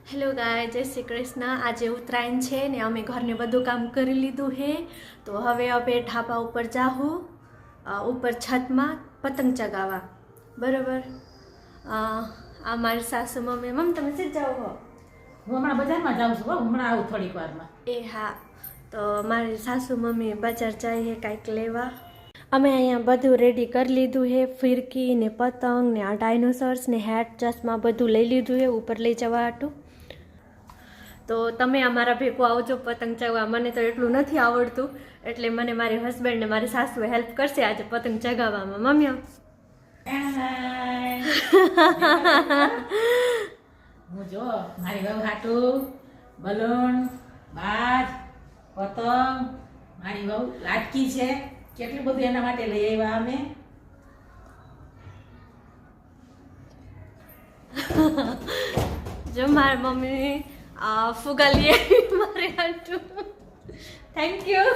Hello ગાય, જય શ્રી કૃષ્ણ। આજે ઉત્તરાયણ છે ને અમે ઘરને બધું કામ કરી લીધું હે। તો હવે અમે ઢાબા ઉપર જાહું, ઉપર છતમાં પતંગ ચગાવવા, બરાબર। આ મારી સાસુ મમ્મી, મમ્મી તમે શી જાઓ હો? હું હમણાં બજારમાં જાઉં છું, હમણાં આવું થોડીક વારમાં। એ હા, તો મારી સાસુ મમ્મી બજાર જઈએ કાંઈક લેવા। અમે અહીંયા બધું રેડી કરી લીધું છે, ફિરકી ને પતંગ ને આ ડાયનોસર્સ ને હેટ ચશ્મા બધું લઈ લીધું છે ઉપર લઈ જવા હાટું। તો તમે અમારા ભેગું આવજો પતંગ ચગાવવા। મને તો એટલું નથી આવડતું, એટલે મને મારી હસબન્ડ ને મારી સાસુએ હેલ્પ કરશે આજે પતંગ ચગાવવામાં। મમ્મી હું જો મારી વહુ હાટું બલૂન, બાજ, પતંગ, મારી વહુ લાટકી છે, કેટલું બધું એના માટે લઈ આવ્યા અમે। જો મારી મમ્મી ફુગા લઈ આવી મારે હાટું। Thank you.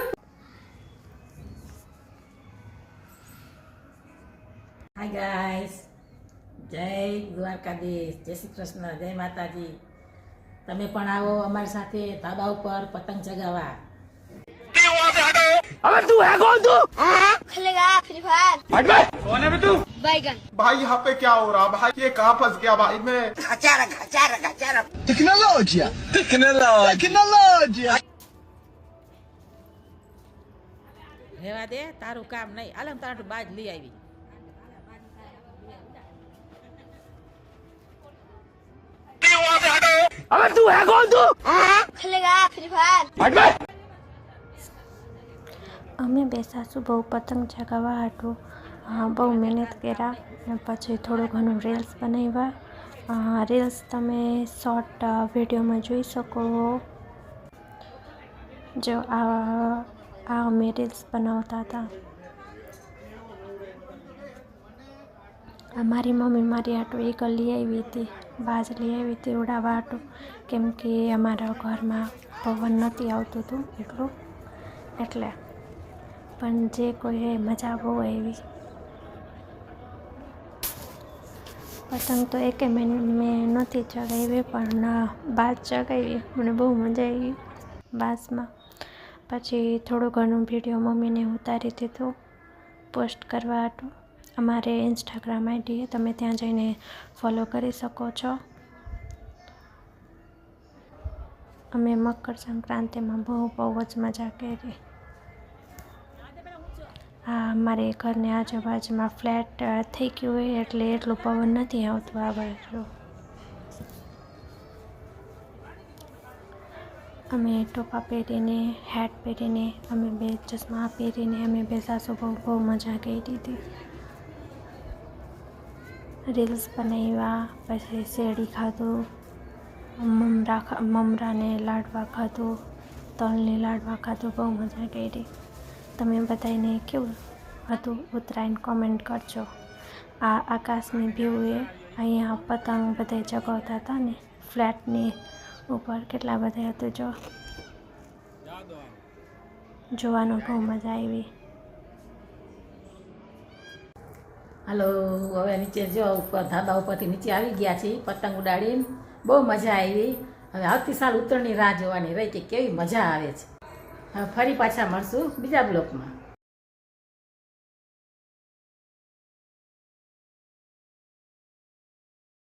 હાય ગાઈસ, જય દ્વારકાધીશ, જય શ્રી કૃષ્ણ, જય માતાજી। તમે પણ આવો અમારી સાથે ધાબા ઉપર પતંગ ચગાવવા। अबे तू है कौन तू? खेलेगा फ्री फायर। हट बे। कौन है बे तू? बैगन। भाई यहाँ पे क्या हो रहा भाई? ये कहाँ फंस गया भाई मैं? टेक्नोलॉजिया टेक्नोलॉजिया રહેવા દે, તારું કામ નહીં। આલમ તારું બાજ લઈ આવી। अबे तू है कौन तू? खेलेगा फ्री फायर। हट बे। અમે બે સાસુ બહુ પતંગ ચગાવવા હાટું બહુ મહેનત કર્યા ને પછી થોડું ઘણું રીલ્સ બનાવ્યા। રીલ્સ તમે શોર્ટ વિડીયોમાં જોઈ શકો। જો આ અમે રીલ્સ બનાવતા હતા। મારી મમ્મી મારી હાટું એક લઈ આવી હતી, બાજ લઈ આવી હતી ઉડાવવા હાટું, કેમ કે અમારા ઘરમાં પવન નથી આવતું હતું એટલું, એટલે પણ જે કોઈ મજા બહુ આવી। પતંગ તો એકે મિનિટ મેં નહોતી ચગાવી, પણ બાજ ચગાવી, મને બહુ મજા આવી બાજમાં। પછી થોડું ઘણું વિડીયો મમ્મીને ઉતારી દીધું પોસ્ટ કરવા હાટું। અમારે ઇન્સ્ટાગ્રામ આઈડી તમે ત્યાં જઈને ફોલો કરી શકો છો। અમે મકર સંક્રાંતિમાં બહુ જ મજા કરી। હા, અમારે ઘરની આજુબાજુમાં ફ્લેટ થઈ ગયું હોય એટલે એટલું પવન નથી આવતું આ બાજુ। અમે ટોપા પહેરીને, હેટ પહેરીને, અમે બે ચશ્મા પહેરીને અમે બે સાસુ બહુ મજા કરી હતી। રીલ્સ બનાવ્યા, પછી શેરડી ખાધું, મમરાને લાડવા ખાધું, તલને લાડવા ખાધું, બહુ મજા કરી। તમે બધાને કેવું હતું ઉત્તરાયણ કોમેન્ટ કરજો। આ આકાશની વ્યૂ એ અહીંયા પતંગ બધા ચગાવતા હતા ને ફ્લેટની ઉપર, કેટલા બધા હતું જો, જોવાનું બહુ મજા આવી। હાલો, હવે નીચે જો ઉપર ધાબા ઉપરથી નીચે આવી ગયા છીએ પતંગ ઉડાડીને, બહુ મજા આવી। હવે આવતી સાલ ઉત્તરાયણની રાહ જોવાની રહી કે કેવી મજા આવે છે। હવે ફરી પાછા મળશું બીજા બ્લોકમાં।